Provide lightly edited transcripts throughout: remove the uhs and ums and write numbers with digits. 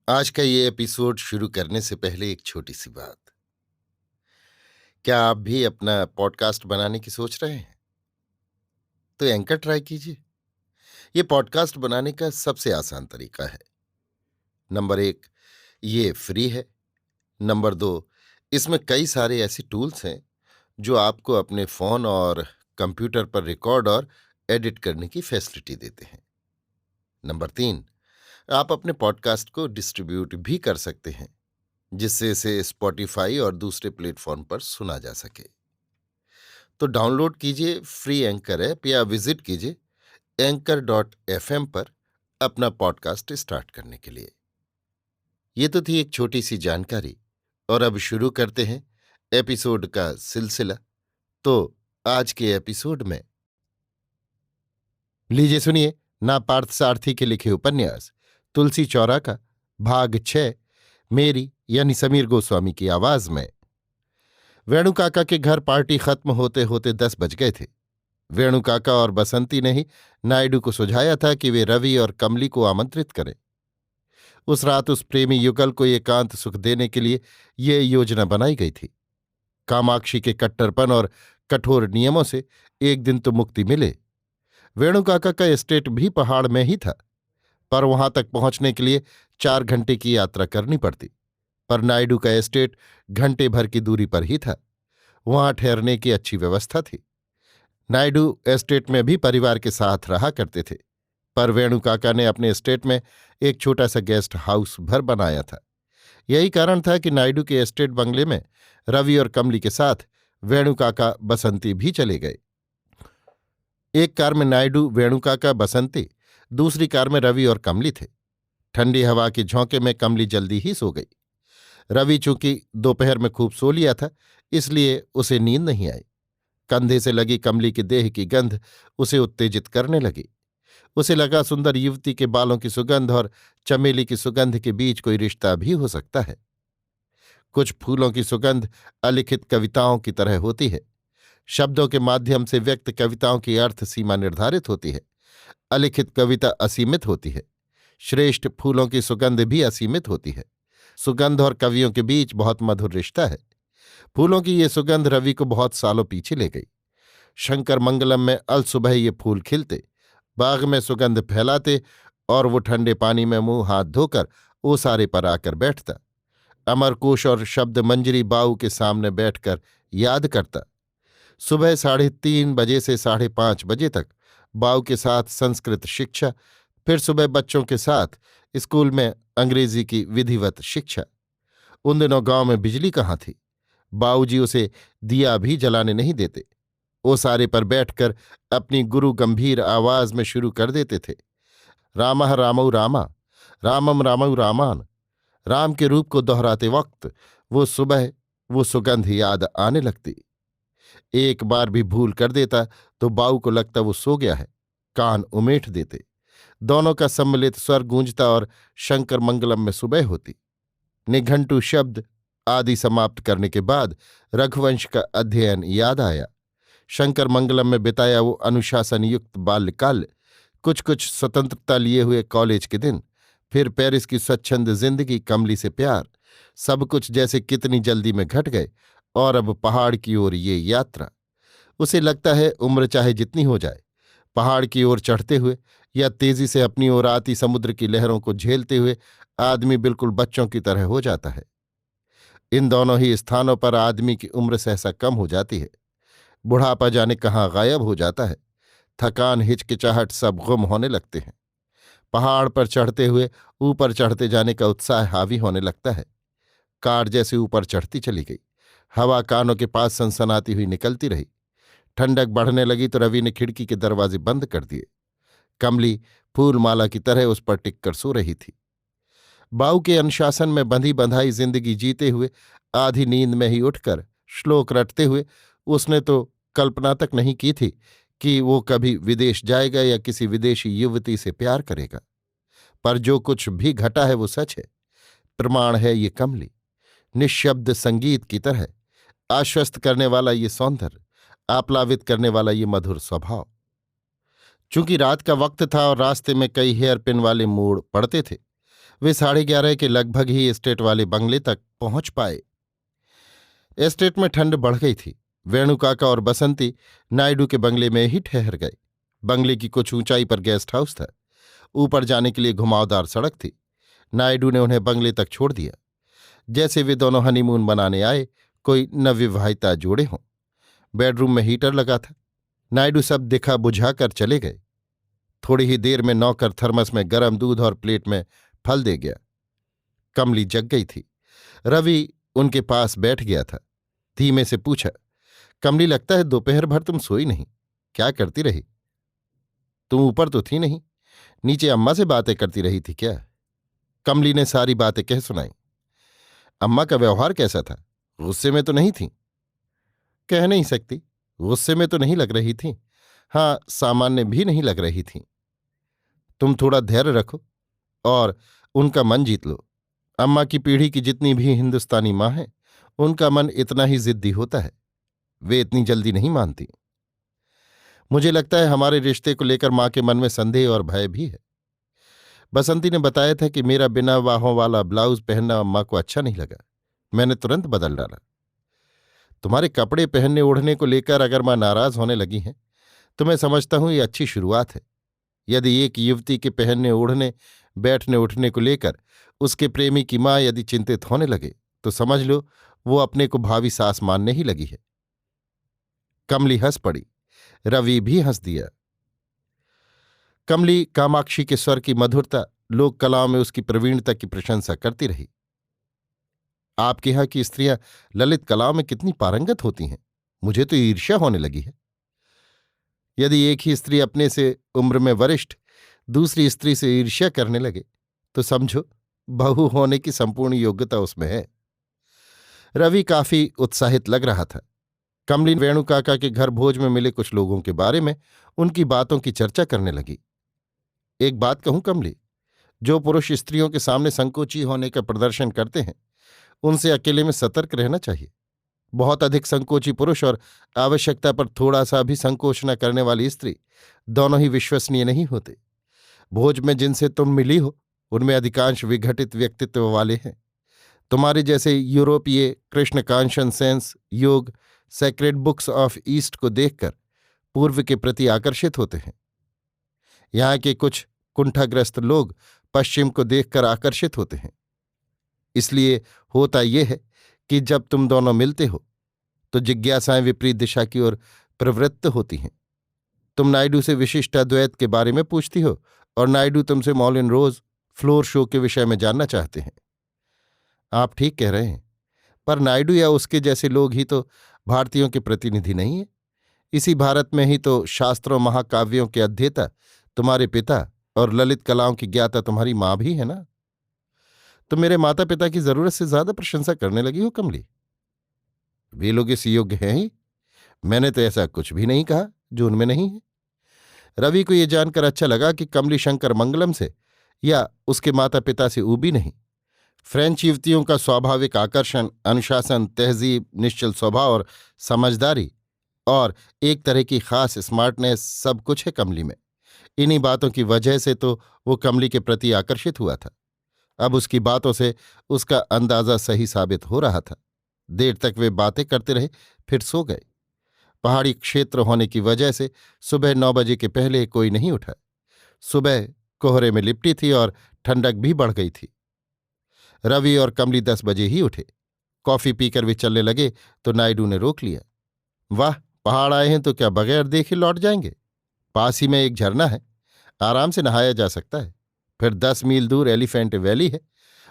आज का ये एपिसोड शुरू करने से पहले एक छोटी सी बात। क्या आप भी अपना पॉडकास्ट बनाने की सोच रहे हैं? तो एंकर ट्राई कीजिए। ये पॉडकास्ट बनाने का सबसे आसान तरीका है। नंबर 1, ये फ्री है। नंबर 2, इसमें कई सारे ऐसे टूल्स हैं जो आपको अपने फोन और कंप्यूटर पर रिकॉर्ड और एडिट करने की फैसिलिटी देते हैं। नंबर 3, आप अपने पॉडकास्ट को डिस्ट्रीब्यूट भी कर सकते हैं, जिससे इसे स्पॉटिफाई और दूसरे प्लेटफॉर्म पर सुना जा सके। तो डाउनलोड कीजिए फ्री एंकर ऐप या विजिट कीजिए anchor.fm पर अपना पॉडकास्ट स्टार्ट करने के लिए। ये तो थी एक छोटी सी जानकारी, और अब शुरू करते हैं एपिसोड का सिलसिला। तो आज के एपिसोड में लीजिए सुनिए ना पार्थसारथी के लिखे उपन्यास तुलसी चौरा का भाग 6, मेरी यानी समीर गोस्वामी की आवाज में। वेणु काका के घर पार्टी खत्म होते होते 10 बज गए थे। वेणु काका और बसंती ने ही नायडू को सुझाया था कि वे रवि और कमली को आमंत्रित करें। उस रात उस प्रेमी युगल को एकांत सुख देने के लिए ये योजना बनाई गई थी। कामाक्षी के कट्टरपन और कठोर नियमों से एक दिन तो मुक्ति मिले। वेणु काका का एस्टेट भी पहाड़ में ही था, पर वहां तक पहुंचने के लिए 4 घंटे की यात्रा करनी पड़ती। पर नायडू का एस्टेट घंटे भर की दूरी पर ही था। वहां ठहरने की अच्छी व्यवस्था थी। नायडू एस्टेट में भी परिवार के साथ रहा करते थे, पर वेणु काका ने अपने एस्टेट में एक छोटा सा गेस्ट हाउस भर बनाया था। यही कारण था कि नायडू के एस्टेट बंगले में रवि और कमली के साथ वेणु काका बसंती भी चले गए। एक कार में नायडू, वेणु काका, बसंती, दूसरी कार में रवि और कमली थे। ठंडी हवा के झोंके में कमली जल्दी ही सो गई। रवि चूंकि दोपहर में खूब सो लिया था, इसलिए उसे नींद नहीं आई। कंधे से लगी कमली के देह की गंध उसे उत्तेजित करने लगी। उसे लगा सुंदर युवती के बालों की सुगंध और चमेली की सुगंध के बीच कोई रिश्ता भी हो सकता है। कुछ फूलों की सुगंध अलिखित कविताओं की तरह होती है। शब्दों के माध्यम से व्यक्त कविताओं की अर्थ सीमा निर्धारित होती है। अलिखित कविता असीमित होती है। श्रेष्ठ फूलों की सुगंध भी असीमित होती है। सुगंध और कवियों के बीच बहुत मधुर रिश्ता है। फूलों की ये सुगंध रवि को बहुत सालों पीछे ले गई। शंकर मंगलम में अलसुबह ये फूल खिलते, बाग में सुगंध फैलाते, और वो ठंडे पानी में मुंह हाथ धोकर ओसारे पर आकर बैठता। अमरकोश और शब्द मंजरी बाऊ के सामने बैठकर याद करता। सुबह 3:30 बजे से 5:30 बजे तक बाऊ के साथ संस्कृत शिक्षा, फिर सुबह बच्चों के साथ स्कूल में अंग्रेजी की विधिवत शिक्षा। उन दिनों गांव में बिजली कहाँ थी। बाऊजी उसे दिया भी जलाने नहीं देते। ओसारे पर बैठकर अपनी गुरु गंभीर आवाज में शुरू कर देते थे, रामः रामौ रामा, रामम रामौ रामान। राम के रूप को दोहराते वक्त वो सुबह वो सुगंध याद आने लगती। एक बार भी भूल कर देता तो बाऊ को लगता वो सो गया है। कान उमेठ देते। दोनों का सम्मिलित स्वर गूंजता और शंकर मंगलम में सुबह होती। निघंटू शब्द आदि समाप्त करने के बाद रघुवंश का अध्ययन याद आया। शंकर मंगलम में बिताया वो अनुशासन युक्त बाल्यकाल, कुछ कुछ स्वतंत्रता लिए हुए कॉलेज के दिन, फिर पेरिस की स्वच्छंद जिंदगी, कमली से प्यार, सब कुछ जैसे कितनी जल्दी में घट गए। और अब पहाड़ की ओर ये यात्रा। उसे लगता है उम्र चाहे जितनी हो जाए, पहाड़ की ओर चढ़ते हुए या तेजी से अपनी ओर आती समुद्र की लहरों को झेलते हुए आदमी बिल्कुल बच्चों की तरह हो जाता है। इन दोनों ही स्थानों पर आदमी की उम्र सहसा कम हो जाती है। बुढ़ापा जाने कहाँ गायब हो जाता है। थकान, हिचकिचाहट सब गुम होने लगते हैं। पहाड़ पर चढ़ते हुए ऊपर चढ़ते जाने का उत्साह हावी होने लगता है। कार जैसे ऊपर चढ़ती चली गई। हवा कानों के पास सनसनाती हुई निकलती रही। ठंडक बढ़ने लगी तो रवि ने खिड़की के दरवाजे बंद कर दिए। कमली फूलमाला की तरह उस पर टिककर सो रही थी। बाऊ के अनुशासन में बंधी बंधाई जिंदगी जीते हुए आधी नींद में ही उठकर श्लोक रटते हुए उसने तो कल्पना तक नहीं की थी कि वो कभी विदेश जाएगा या किसी विदेशी युवती से प्यार करेगा। पर जो कुछ भी घटा है वो सच है। प्रमाण है ये कमली, निःशब्द संगीत की तरह, आश्वस्त करने वाला ये सौंदर्य, आप्लावित करने वाला ये मधुर स्वभाव। चूंकि रात का वक्त था और रास्ते में कई हेयर पिन वाले मोड़ पड़ते थे, वे 11:30 के लगभग ही एस्टेट वाले बंगले तक पहुंच पाए। एस्टेट में ठंड बढ़ गई थी। वेणु काका और बसंती नायडू के बंगले में ही ठहर गए। बंगले की कुछ ऊंचाई पर गेस्ट हाउस था। ऊपर जाने के लिए घुमावदार सड़क थी। नायडू ने उन्हें बंगले तक छोड़ दिया, जैसे वे दोनों हनीमून मनाने आए कोई नवविवाहिता जोड़े हों। बेडरूम में हीटर लगा था। नायडू सब दिखा बुझाकर चले गए। थोड़ी ही देर में नौकर थर्मस में गर्म दूध और प्लेट में फल दे गया। कमली जग गई थी। रवि उनके पास बैठ गया था। धीमे से पूछा, कमली, लगता है दोपहर भर तुम सोई नहीं, क्या करती रही? तुम ऊपर तो थी नहीं, नीचे अम्मा से बातें करती रही थी क्या? कमली ने सारी बातें कह सुनाई। अम्मा का व्यवहार कैसा था? गुस्से में तो नहीं थी? कह नहीं सकती, गुस्से में तो नहीं लग रही थी। हाँ, सामान्य भी नहीं लग रही थी। तुम थोड़ा धैर्य रखो और उनका मन जीत लो। अम्मा की पीढ़ी की जितनी भी हिंदुस्तानी माँ है, उनका मन इतना ही जिद्दी होता है। वे इतनी जल्दी नहीं मानती। मुझे लगता है हमारे रिश्ते को लेकर माँ के मन में संदेह और भय भी है। बसंती ने बताया था कि मेरा बिना बाहों वाला ब्लाउज पहनना अम्मा को अच्छा नहीं लगा। मैंने तुरंत बदल डाला। तुम्हारे कपड़े पहनने ओढ़ने को लेकर अगर माँ नाराज होने लगी हैं तो मैं समझता हूं ये अच्छी शुरुआत है। यदि एक युवती के पहनने ओढ़ने बैठने उठने को लेकर उसके प्रेमी की माँ यदि चिंतित होने लगे तो समझ लो वो अपने को भावी सास मानने ही लगी है। कमली हंस पड़ी। रवि भी हंस दिया। कमली कामाक्षी के स्वर की मधुरता, लोक कलाओं में उसकी प्रवीणता की प्रशंसा करती रही। आपके यहाँ की स्त्रियां ललित कलाओं में कितनी पारंगत होती हैं, मुझे तो ईर्ष्या होने लगी है। यदि एक ही स्त्री अपने से उम्र में वरिष्ठ दूसरी स्त्री से ईर्ष्या करने लगे तो समझो बहू होने की संपूर्ण योग्यता उसमें है। रवि काफी उत्साहित लग रहा था। कमली वेणु काका के घर भोज में मिले कुछ लोगों के बारे में उनकी बातों की चर्चा करने लगी। एक बात कहूं कमली, जो पुरुष स्त्रियों के सामने संकोची होने का प्रदर्शन करते हैं उनसे अकेले में सतर्क रहना चाहिए। बहुत अधिक संकोची पुरुष और आवश्यकता पर थोड़ा सा भी संकोच न करने वाली स्त्री दोनों ही विश्वसनीय नहीं होते। भोज में जिनसे तुम मिली हो उनमें अधिकांश विघटित व्यक्तित्व वाले हैं। तुम्हारे जैसे यूरोपीय कृष्ण कांशन सेंस योग सेक्रेड बुक्स ऑफ ईस्ट को देखकर पूर्व के प्रति आकर्षित होते हैं। यहाँ के कुछ कुंठाग्रस्त लोग पश्चिम को देखकर आकर्षित होते हैं। इसलिए होता यह है कि जब तुम दोनों मिलते हो तो जिज्ञासाएं विपरीत दिशा की ओर प्रवृत्त होती हैं। तुम नायडू से विशिष्ट अद्वैत के बारे में पूछती हो और नायडू तुमसे मॉलिन रोज फ्लोर शो के विषय में जानना चाहते हैं। आप ठीक कह रहे हैं, पर नायडू या उसके जैसे लोग ही तो भारतीयों के प्रतिनिधि नहीं है। इसी भारत में ही तो शास्त्रों महाकाव्यों के अध्येता तुम्हारे पिता और ललित कलाओं की ज्ञाता तुम्हारी माँ भी है ना। तो मेरे माता पिता की जरूरत से ज्यादा प्रशंसा करने लगी हो कमली। वे लोग इस योग्य हैं ही। मैंने तो ऐसा कुछ भी नहीं कहा जो उनमें नहीं है। रवि को यह जानकर अच्छा लगा कि कमली शंकर मंगलम से या उसके माता पिता से ऊबी नहीं। फ्रेंच युवतियों का स्वाभाविक आकर्षण, अनुशासन, तहजीब, निश्चल स्वभाव और समझदारी और एक तरह की खास स्मार्टनेस सब कुछ है कमली में। इन्हीं बातों की वजह से तो वो कमली के प्रति आकर्षित हुआ था। अब उसकी बातों से उसका अंदाजा सही साबित हो रहा था। देर तक वे बातें करते रहे, फिर सो गए। पहाड़ी क्षेत्र होने की वजह से सुबह 9 बजे के पहले कोई नहीं उठा। सुबह कोहरे में लिपटी थी और ठंडक भी बढ़ गई थी। रवि और कमली 10 बजे ही उठे। कॉफी पीकर वे चलने लगे तो नायडू ने रोक लिया। वाह, पहाड़ आए हैं तो क्या बगैर देखे लौट जाएंगे? पास ही में एक झरना है, आराम से नहाया जा सकता है। फिर 10 मील दूर एलिफेंट वैली है,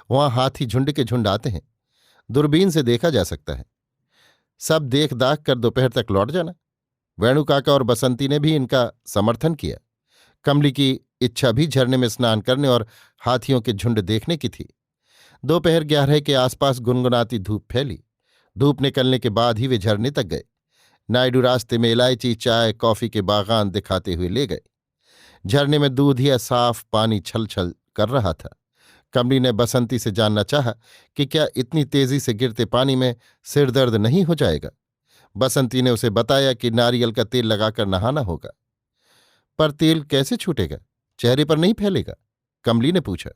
वहां हाथी झुंड के झुंड आते हैं, दूरबीन से देखा जा सकता है। सब देख दाख कर दोपहर तक लौट जाना। वेणु काका और बसंती ने भी इनका समर्थन किया। कमली की इच्छा भी झरने में स्नान करने और हाथियों के झुंड देखने की थी। दोपहर 11 के आसपास गुनगुनाती धूप फैली। धूप निकलने के बाद ही वे झरने तक गए। नायडू रास्ते में इलायची, चाय, कॉफी के बागान दिखाते हुए ले गए। झरने में दूध या साफ पानी छल छल कर रहा था। कमली ने बसंती से जानना चाहा कि क्या इतनी तेजी से गिरते पानी में सिर दर्द नहीं हो जाएगा। बसंती ने उसे बताया कि नारियल का तेल लगाकर नहाना होगा। पर तेल कैसे छूटेगा, चेहरे पर नहीं फैलेगा? कमली ने पूछा।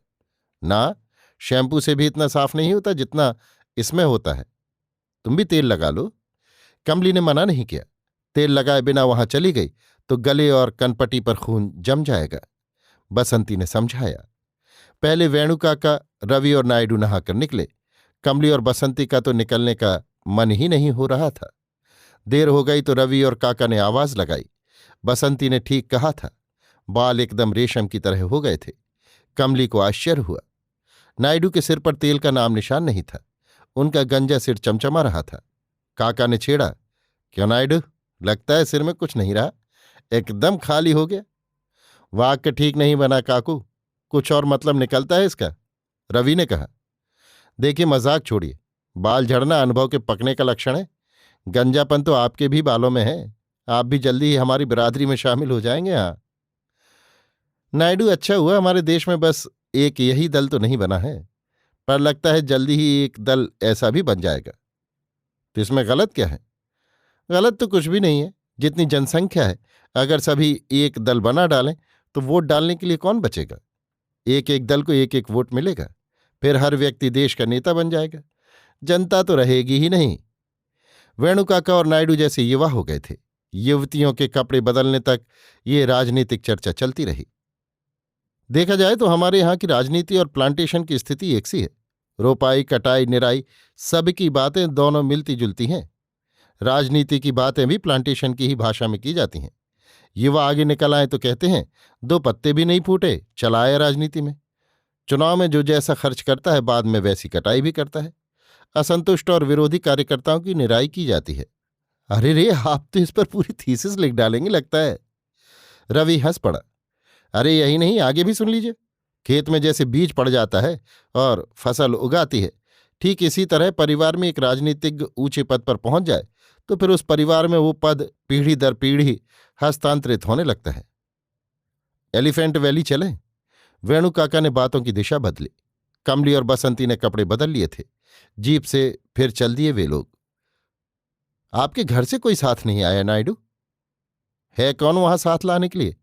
ना, शैम्पू से भी इतना साफ नहीं होता जितना इसमें होता है। तुम भी तेल लगा लो। कमली ने मना नहीं किया। तेल लगाए बिना वहां चली गई तो गले और कनपटी पर खून जम जाएगा। बसंती ने समझाया। पहले वेणु काका, रवि और नायडू नहाकर निकले। कमली और बसंती का तो निकलने का मन ही नहीं हो रहा था। देर हो गई तो रवि और काका ने आवाज लगाई। बसंती ने ठीक कहा था। बाल एकदम रेशम की तरह हो गए थे। कमली को आश्चर्य हुआ। नायडू के सिर पर तेल का नाम निशान नहीं था। उनका गंजा सिर चमचमा रहा था। काका ने छेड़ा, क्यों नायडू, लगता है सिर में कुछ नहीं रहा, एकदम खाली हो गया। वाक्य ठीक नहीं बना काकू, कुछ और मतलब निकलता है इसका, रवि ने कहा। देखिए मजाक छोड़िए, बाल झड़ना अनुभव के पकने का लक्षण है। गंजापन तो आपके भी बालों में है। आप भी जल्दी ही हमारी बिरादरी में शामिल हो जाएंगे। हाँ नायडू, अच्छा हुआ हमारे देश में बस एक यही दल तो नहीं बना है, पर लगता है जल्दी ही एक दल ऐसा भी बन जाएगा। तो इसमें गलत क्या है? गलत तो कुछ भी नहीं है। जितनी जनसंख्या है, अगर सभी एक दल बना डालें तो वोट डालने के लिए कौन बचेगा? एक एक दल को एक एक वोट मिलेगा, फिर हर व्यक्ति देश का नेता बन जाएगा। जनता तो रहेगी ही नहीं। वेणु काका और नायडू जैसे युवा हो गए थे। युवतियों के कपड़े बदलने तक ये राजनीतिक चर्चा चलती रही। देखा जाए तो हमारे यहाँ की राजनीति और प्लांटेशन की स्थिति एक सी है। रोपाई, कटाई, निराई, सबकी बातें दोनों मिलती जुलती हैं। राजनीति की बातें भी प्लांटेशन की ही भाषा में की जाती हैं। युवा आगे निकल आए तो कहते हैं, दो पत्ते भी नहीं फूटे, चला आया राजनीति में। चुनाव में जो जैसा खर्च करता है, बाद में वैसी कटाई भी करता है। असंतुष्ट और विरोधी कार्यकर्ताओं की निराई की जाती है। अरे रे, आप तो इस पर पूरी थीसिस लिख डालेंगे लगता है। रवि हंस पड़ा। अरे यही नहीं, आगे भी सुन लीजिए। खेत में जैसे बीज पड़ जाता है और फसल उगाती है, ठीक इसी तरह परिवार में एक राजनीतिज्ञ ऊंचे पद पर पहुंच जाए तो फिर उस परिवार में वो पद पीढ़ी दर पीढ़ी हस्तांतरित होने लगता है। एलिफेंट वैली चलें? वेणु काका ने बातों की दिशा बदली। कमली और बसंती ने कपड़े बदल लिए थे। जीप से फिर चल दिए वे लोग। आपके घर से कोई साथ नहीं आया नायडू? है कौन वहां साथ लाने के लिए?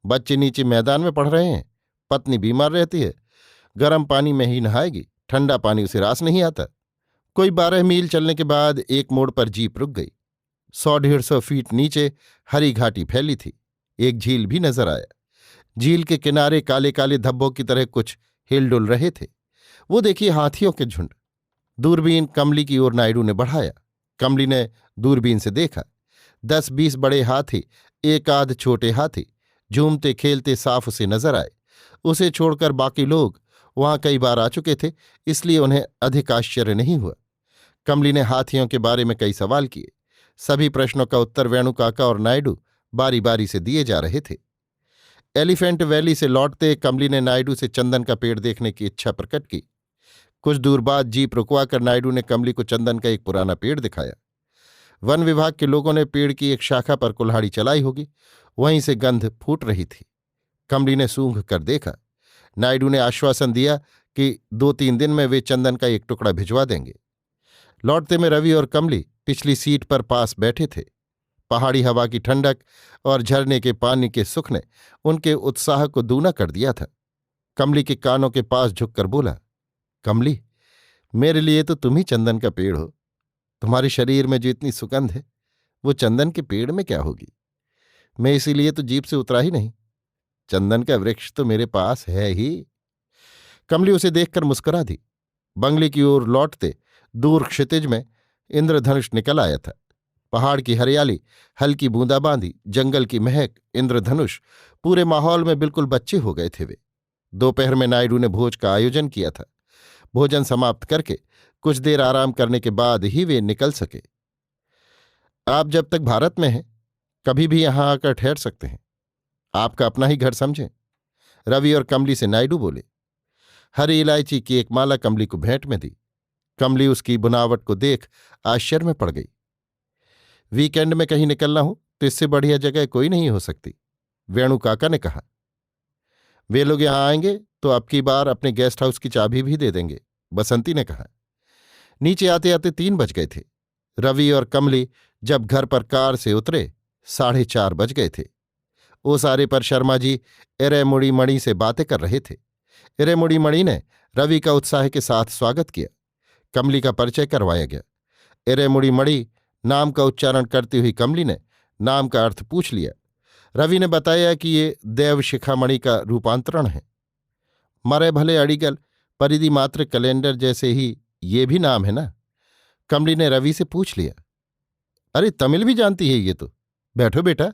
बच्चे नीचे मैदान में पढ़ रहे हैं, पत्नी बीमार रहती है, गर्म पानी में ही नहाएगी, ठंडा पानी उसे रास नहीं आता। कोई 12 मील चलने के बाद एक मोड़ पर जीप रुक गई। 100-150 फीट नीचे हरी घाटी फैली थी। एक झील भी नजर आया। झील के किनारे काले काले धब्बों की तरह कुछ हिलडुल रहे थे। वो देखिए हाथियों के झुंड। दूरबीन कमली की ओर नायडू ने बढ़ाया। कमली ने दूरबीन से देखा। 10-20 बड़े हाथी, एक आध छोटे हाथी झूमते खेलते साफ उसे नजर आए। उसे छोड़कर बाकी लोग वहां कई बार आ चुके थे, इसलिए उन्हें अधिक आश्चर्य नहीं हुआ। कमली ने हाथियों के बारे में कई सवाल किए। सभी प्रश्नों का उत्तर वेणु काका और नायडू बारी बारी से दिए जा रहे थे। एलिफेंट वैली से लौटते कमली ने नायडू से चंदन का पेड़ देखने की इच्छा प्रकट की। कुछ दूर बाद जीप रुकवाकर नायडू ने कमली को चंदन का एक पुराना पेड़ दिखाया। वन विभाग के लोगों ने पेड़ की एक शाखा पर कुल्हाड़ी चलाई होगी, वहीं से गंध फूट रही थी। कमली ने सूंघ कर देखा। नायडू ने आश्वासन दिया कि 2-3 दिन में वे चंदन का एक टुकड़ा भिजवा देंगे। लौटते में रवि और कमली पिछली सीट पर पास बैठे थे। पहाड़ी हवा की ठंडक और झरने के पानी के सुख ने उनके उत्साह को दूना कर दिया था। कमली के कानों के पास झुककर बोला, कमली, मेरे लिए तो तुम ही चंदन का पेड़ हो। तुम्हारे शरीर में जो इतनी सुगंध है, वो चंदन के पेड़ में क्या होगी? मैं इसीलिए तो जीप से उतरा ही नहीं। चंदन का वृक्ष तो मेरे पास है ही। कमली उसे देखकर मुस्कुरा दी। बंगले की ओर लौटते दूर क्षितिज में इंद्रधनुष निकल आया था। पहाड़ की हरियाली, हल्की बूंदाबांदी, जंगल की महक, इंद्रधनुष, पूरे माहौल में बिल्कुल बच्चे हो गए थे वे। दोपहर में नायडू ने भोज का आयोजन किया था। भोजन समाप्त करके कुछ देर आराम करने के बाद ही वे निकल सके। आप जब तक भारत में हैं, कभी भी यहां आकर ठहर सकते हैं। आपका अपना ही घर समझें। रवि और कमली से नायडू बोले। हरी इलायची की एक माला कमली को भेंट में दी। कमली उसकी बुनावट को देख आश्चर्य में पड़ गई। वीकेंड में कहीं निकलना हो तो इससे बढ़िया जगह कोई नहीं हो सकती, वेणु काका ने कहा। वे लोग यहां आएंगे तो अब की बार अपने गेस्ट हाउस की चाबी भी दे देंगे, बसंती ने कहा। नीचे आते आते 3 बज गए थे। रवि और कमली जब घर पर कार से उतरे 4:30 बज गए थे। ओसारे पर शर्मा जी इरेमुड़ी मणि से बातें कर रहे थे। इरेमुड़ी मणि ने रवि का उत्साह के साथ स्वागत किया। कमली का परिचय करवाया गया। इरेमुड़ी मणि नाम का उच्चारण करती हुई कमली ने नाम का अर्थ पूछ लिया। रवि ने बताया कि ये देव शिखामणि का रूपांतरण है। मरे भले अड़िगल परिधि मात्र कैलेंडर जैसे ही ये भी नाम है ना? कमली ने रवि से पूछ लिया। अरे तमिल भी जानती है ये तो। बैठो बेटा,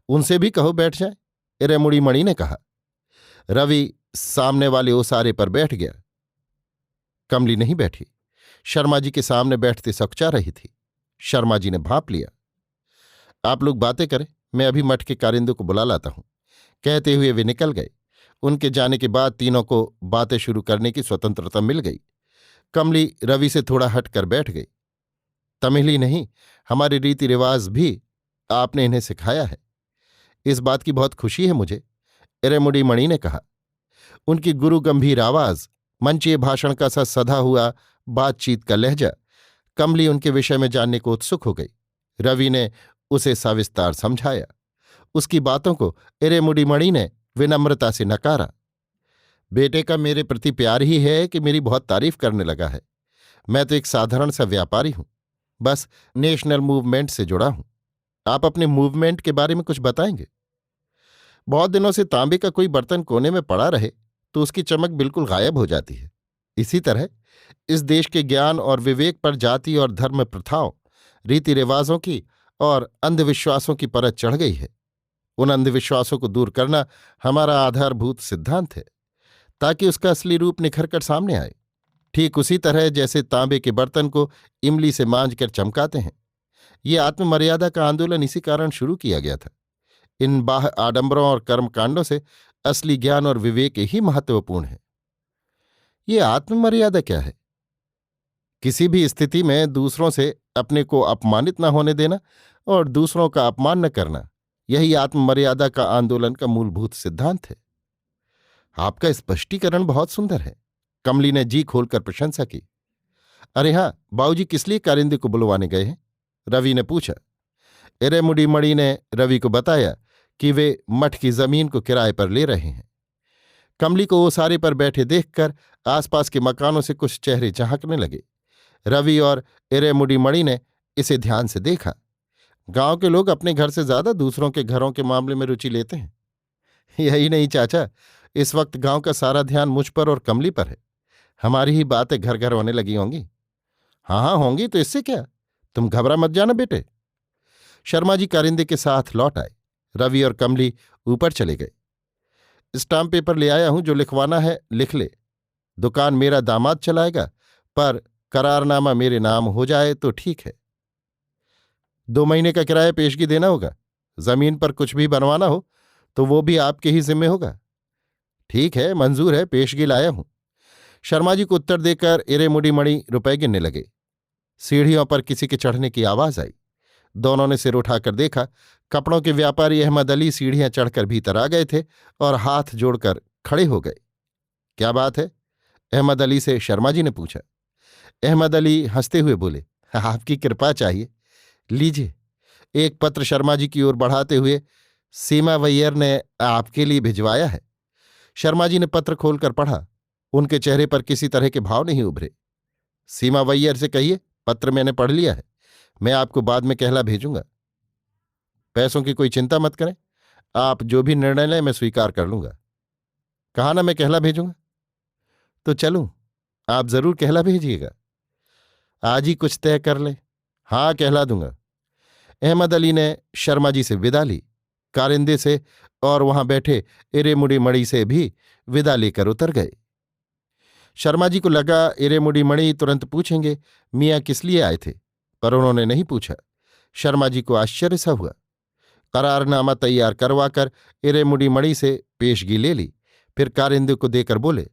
उनसे भी कहो बैठ जाए, इरेमुड़ी मणि ने कहा। रवि सामने वाले ओसारे पर बैठ गया। कमली नहीं बैठी, शर्मा जी के सामने बैठते सकचा रही थी। शर्मा जी ने भांप लिया। आप लोग बातें करें, मैं अभी मठ के कारिंदों को बुला लाता हूं। कहते हुए वे निकल गए। उनके जाने के बाद तीनों को बातें शुरू करने की स्वतंत्रता मिल गई। कमली रवि से थोड़ा हटकर बैठ गई। तमिल ही नहीं, हमारे रीति रिवाज भी आपने इन्हें सिखाया है। इस बात की बहुत खुशी है मुझे, इरेमुड़ी मणि ने कहा। उनकी गुरु गंभीर आवाज, मंचीय भाषण का सा सधा हुआ बातचीत का लहजा, कमली उनके विषय में जानने को उत्सुक हो गई। रवि ने उसे सविस्तार समझाया। उसकी बातों को इरेमुड़ी मणि ने विनम्रता से नकारा। बेटे का मेरे प्रति प्यार ही है कि मेरी बहुत तारीफ करने लगा है। मैं तो एक साधारण सा व्यापारी हूं, बस नेशनल मूवमेंट से जुड़ा हूं। आप अपने मूवमेंट के बारे में कुछ बताएंगे? बहुत दिनों से तांबे का कोई बर्तन कोने में पड़ा रहे तो उसकी चमक बिल्कुल गायब हो जाती है। इसी तरह इस देश के ज्ञान और विवेक पर जाति और धर्म प्रथाओं, रीति रिवाजों की और अंधविश्वासों की परत चढ़ गई है। उन अंधविश्वासों को दूर करना हमारा आधारभूत सिद्धांत है, ताकि उसका असली रूप निखर कर सामने आए। ठीक उसी तरह जैसे तांबे के बर्तन को इमली से मांझ कर चमकाते हैं। ये आत्ममर्यादा का आंदोलन इसी कारण शुरू किया गया था। इन बाह्य आडंबरों और कर्मकांडों से असली ज्ञान और विवेक ही महत्वपूर्ण है। ये आत्ममर्यादा क्या है? किसी भी स्थिति में दूसरों से अपने को अपमानित न होने देना और दूसरों का अपमान न करना, यही आत्ममर्यादा का आंदोलन का मूलभूत सिद्धांत है। आपका स्पष्टीकरण बहुत सुंदर है, कमली ने जी खोलकर प्रशंसा की। अरे हां, बाबूजी किस लिए कारिंदे को बुलवाने गए हैं? रवि ने पूछा। इरेमुड़ी मणि ने रवि को बताया कि वे मठ की जमीन को किराए पर ले रहे हैं। कमली को ओसारे पर बैठे देखकर आसपास के मकानों से कुछ चेहरे झांकने लगे। रवि और इरेमुड़ी मणि ने इसे ध्यान से देखा। गांव के लोग अपने घर से ज्यादा दूसरों के घरों के मामले में रुचि लेते हैं। यही नहीं चाचा, इस वक्त गांव का सारा ध्यान मुझ पर और कमली पर है। हमारी ही बातें घर घर होने लगी होंगी। हाँ हाँ होंगी तो इससे क्या, तुम घबरा मत जाना बेटे। शर्मा जी कारिंदे के साथ लौट आए। रवि और कमली ऊपर चले गए। स्टाम्प पेपर ले आया हूं, जो लिखवाना है लिख ले। दुकान मेरा दामाद चलाएगा, पर करारनामा मेरे नाम हो जाए तो ठीक है। 2 महीने का किराया पेशगी देना होगा। जमीन पर कुछ भी बनवाना हो तो वो भी आपके ही जिम्मे होगा। ठीक है, मंजूर है, पेशगी लाया हूं। शर्मा जी को उत्तर देकर इरेमुड़ी मणि रुपए गिनने लगे। सीढ़ियों पर किसी के चढ़ने की आवाज आई। दोनों ने सिर उठाकर देखा। कपड़ों के व्यापारी अहमद अली सीढ़ियां चढ़कर भीतर आ गए थे और हाथ जोड़कर खड़े हो गए। क्या बात है? अहमद अली से शर्मा जी ने पूछा। अहमद अली हंसते हुए बोले, आपकी कृपा चाहिए, लीजिए। एक पत्र शर्मा जी की ओर बढ़ाते हुए, सीमा वैयर ने आपके लिए भिजवाया है। शर्मा जी ने पत्र खोलकर पढ़ा। उनके चेहरे पर किसी तरह के भाव नहीं उभरे। सीमा वैयर से कहिए पत्र मैंने पढ़ लिया है, मैं आपको बाद में कहला भेजूंगा। पैसों की कोई चिंता मत करें, आप जो भी निर्णय लें मैं स्वीकार कर लूंगा। कहा ना मैं कहला भेजूंगा। तो चलूं, आप जरूर कहला भेजिएगा। आज ही कुछ तय कर ले। हाँ, कहला दूंगा। अहमद अली ने शर्मा जी से विदा ली, कारिंदे से और वहां बैठे इरेमुड़ी मणि से भी विदा लेकर उतर गए। शर्मा जी को लगा इरेमुड़ी मणि तुरंत पूछेंगे मियाँ किस लिए आए थे, पर उन्होंने नहीं पूछा। शर्मा जी को आश्चर्य सा हुआ। करारनामा तैयार करवाकर इरेमुड़ी मणि से पेशगी ले ली, फिर कारिंदे को देकर बोले,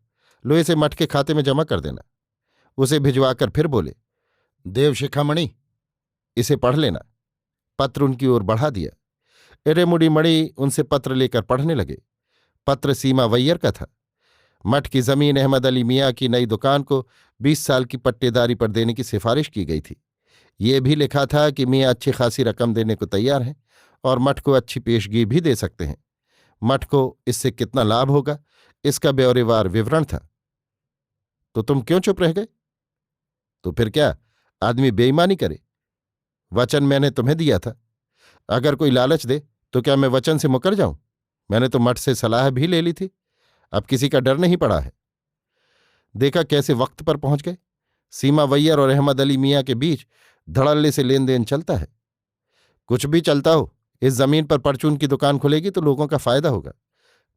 लो इसे मठ के खाते में जमा कर देना। उसे भिजवाकर फिर बोले, देव शिखामणि, इसे पढ़ लेना। पत्र उनकी ओर बढ़ा दिया। इरेमुड़ी मणि उनसे पत्र लेकर पढ़ने लगे। पत्र सीमा वैयर का था। मठ की जमीन अहमद अली मियाँ की नई दुकान को 20 साल की पट्टेदारी पर देने की सिफारिश की गई थी। ये भी लिखा था कि मियाँ अच्छी खासी रकम देने को तैयार हैं और मठ को अच्छी पेशगी भी दे सकते हैं। मठ को इससे कितना लाभ होगा, इसका ब्यौरेवार विवरण था। तो तुम क्यों चुप रह गए? तो फिर क्या आदमी बेईमानी करे? वचन मैंने तुम्हें दिया था। अगर कोई लालच दे तो क्या मैं वचन से मुकर जाऊं? मैंने तो मठ से सलाह भी ले ली थी। अब किसी का डर नहीं पड़ा है। देखा कैसे वक्त पर पहुंच गए। सीमा वैयर और अहमद अली मियाँ के बीच धड़ल्ले से लेन देन चलता है। कुछ भी चलता हो, इस जमीन पर परचून की दुकान खुलेगी तो लोगों का फायदा होगा।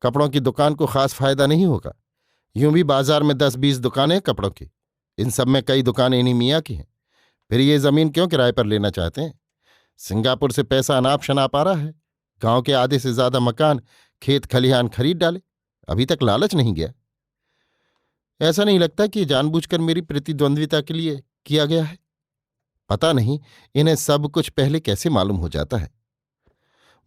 कपड़ों की दुकान को खास फायदा नहीं होगा। यूं भी बाजार में 10-20 दुकानें हैं कपड़ों की। इन सब में कई दुकानें इन्हीं मियाँ की हैं। फिर ये जमीन क्यों किराए पर लेना चाहते हैं? सिंगापुर से पैसा अनाप शनाप आ रहा है। गांव के आधे से ज्यादा मकान, खेत खलिहान खरीद डाले। अभी तक लालच नहीं गया। ऐसा नहीं लगता कि जानबूझकर मेरी प्रतिद्वंद्विता के लिए किया गया है? पता नहीं इन्हें सब कुछ पहले कैसे मालूम हो जाता है।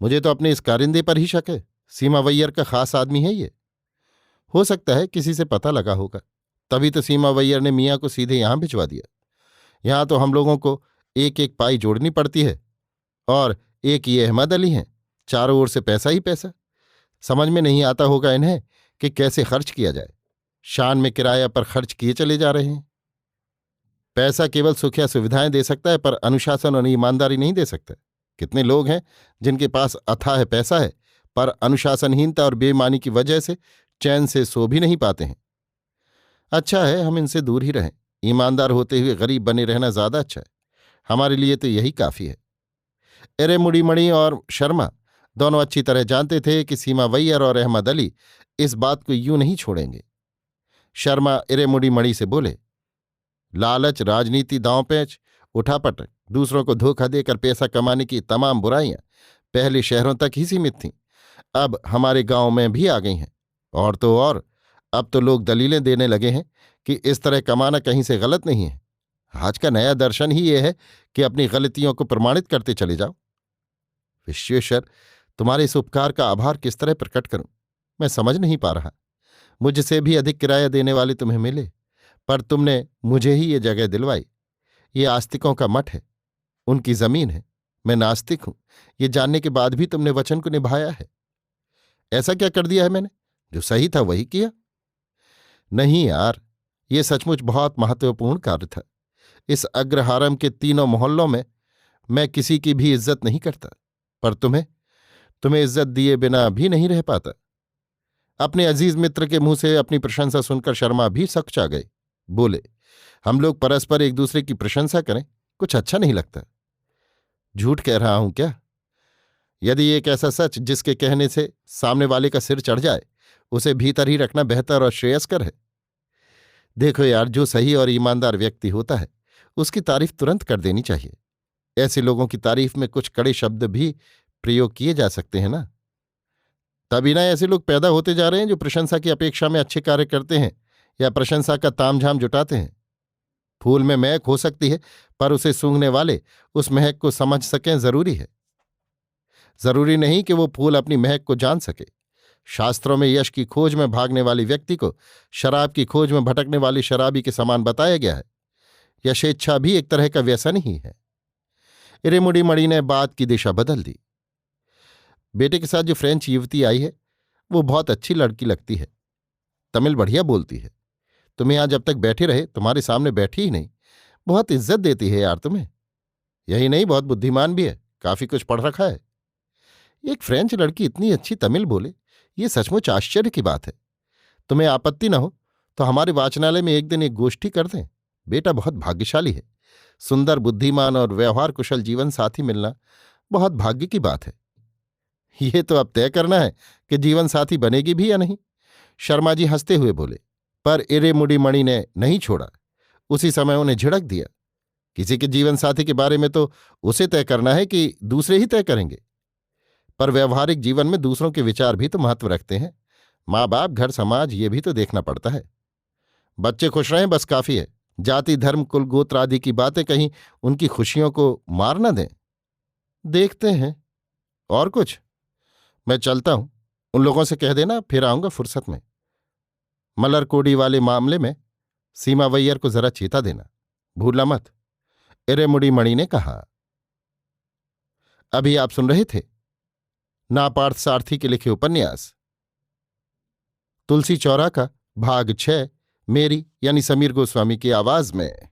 मुझे तो अपने इस कारिंदे पर ही शक है। सीमा वैयर का खास आदमी है ये। हो सकता है किसी से पता लगा होगा, तभी तो सीमा वैयर ने मियाँ को सीधे यहां भिजवा दिया। यहां तो हम लोगों को एक एक पाई जोड़नी पड़ती है, और एक ये अहमद अली हैं, चारों ओर से पैसा ही पैसा। समझ में नहीं आता होगा इन्हें कि कैसे खर्च किया जाए। शान में किराया पर खर्च किए चले जा रहे हैं। पैसा केवल सुख या सुविधाएं दे सकता है, पर अनुशासन और ईमानदारी नहीं दे सकता। कितने लोग हैं जिनके पास अथाह पैसा है, पर अनुशासनहीनता और बेईमानी की वजह से चैन से सो भी नहीं पाते हैं। अच्छा है हम इनसे दूर ही रहें। ईमानदार होते हुए गरीब बने रहना ज्यादा अच्छा है। हमारे लिए तो यही काफी है। एरे मुड़ीमणि और शर्मा दोनों अच्छी तरह जानते थे कि सीमा वैयर और अहमद अली इस बात को यूं नहीं छोड़ेंगे। शर्मा एरे मुड़ीमणि से बोले, लालच, राजनीति, दांव पैंच, उठापटक, दूसरों को धोखा देकर पैसा कमाने की तमाम बुराइयां पहले शहरों तक ही सीमित थीं, अब हमारे गांव में भी आ गई हैं। और तो और अब तो लोग दलीलें देने लगे हैं कि इस तरह कमाना कहीं से गलत नहीं है। आज का नया दर्शन ही यह है कि अपनी गलतियों को प्रमाणित करते चले जाओ। विश्वेश्वर, तुम्हारे इस उपकार का आभार किस तरह प्रकट करूं, मैं समझ नहीं पा रहा। मुझसे भी अधिक किराया देने वाले तुम्हें मिले, पर तुमने मुझे ही ये जगह दिलवाई। ये आस्तिकों का मठ है, उनकी जमीन है। मैं नास्तिक हूं, ये जानने के बाद भी तुमने वचन को निभाया है। ऐसा क्या कर दिया है मैंने? जो सही था वही किया। नहीं यार, ये सचमुच बहुत महत्वपूर्ण कार्य था। इस अग्रहारम के तीनों मोहल्लों में मैं किसी की भी इज्जत नहीं करता, पर तुम्हें इज्जत दिए बिना भी नहीं रह पाता। अपने अजीज मित्र के मुंह से अपनी प्रशंसा सुनकर शर्मा भी सकचा गए। बोले, हम लोग परस्पर एक दूसरे की प्रशंसा करें, कुछ अच्छा नहीं लगता। झूठ कह रहा हूं क्या? यदि एक ऐसा सच जिसके कहने से सामने वाले का सिर चढ़ जाए, उसे भीतर ही रखना बेहतर और श्रेयस्कर है। देखो यार, जो सही और ईमानदार व्यक्ति होता है उसकी तारीफ तुरंत कर देनी चाहिए। ऐसे लोगों की तारीफ में कुछ कड़े शब्द भी प्रयोग किए जा सकते हैं ना। तभी ना ऐसे लोग पैदा होते जा रहे हैं जो प्रशंसा की अपेक्षा में अच्छे कार्य करते हैं या प्रशंसा का तामझाम जुटाते हैं। फूल में महक हो सकती है, पर उसे सूंघने वाले उस महक को समझ सकें जरूरी है। जरूरी नहीं कि वो फूल अपनी महक को जान सके। शास्त्रों में यश की खोज में भागने वाले व्यक्ति को शराब की खोज में भटकने वाले शराबी के समान बताया गया है। यशेच्छा भी एक तरह का व्यसन ही है। इरेमुडी मणि ने बात की दिशा बदल दी। बेटे के साथ जो फ्रेंच युवती आई है वो बहुत अच्छी लड़की लगती है। तमिल बढ़िया बोलती है। तुम यहां जब तक बैठे रहे तुम्हारे सामने बैठी ही नहीं। बहुत इज्जत देती है यार तुम्हें। यही नहीं, बहुत बुद्धिमान भी है, काफी कुछ पढ़ रखा है। एक फ्रेंच लड़की इतनी अच्छी तमिल बोले, ये सचमुच आश्चर्य की बात है। तुम्हें आपत्ति न हो तो हमारे वाचनालय में एक दिन एक गोष्ठी कर दें। बेटा बहुत भाग्यशाली है। सुंदर, बुद्धिमान और व्यवहार कुशल जीवन साथी मिलना बहुत भाग्य की बात है। ये तो अब तय करना है कि जीवन साथी बनेगी भी या नहीं। शर्मा जी हंसते हुए बोले, पर इरेमुडी मणि ने नहीं छोड़ा। उसी समय उन्हें झिड़क दिया, किसी के जीवन साथी के बारे में तो उसे तय करना है कि दूसरे ही तय करेंगे। पर व्यवहारिक जीवन में दूसरों के विचार भी तो महत्व रखते हैं। माँ बाप, घर, समाज, ये भी तो देखना पड़ता है। बच्चे खुश रहें बस काफी है। जाति, धर्म, कुल, गोत्र आदि की बातें कहीं उनकी खुशियों को मार न दें। देखते हैं। और कुछ? मैं चलता हूं, उन लोगों से कह देना फिर आऊंगा फुर्सत में। मलरकोडी वाले मामले में सीमा वैयर को जरा चेता देना, भूलना मत, इरेमुडी मणि ने कहा। अभी आप सुन रहे थे नापार्थ सारथी के लिखे उपन्यास तुलसी चौरा का भाग 6, मेरी यानी समीर गोस्वामी की आवाज में।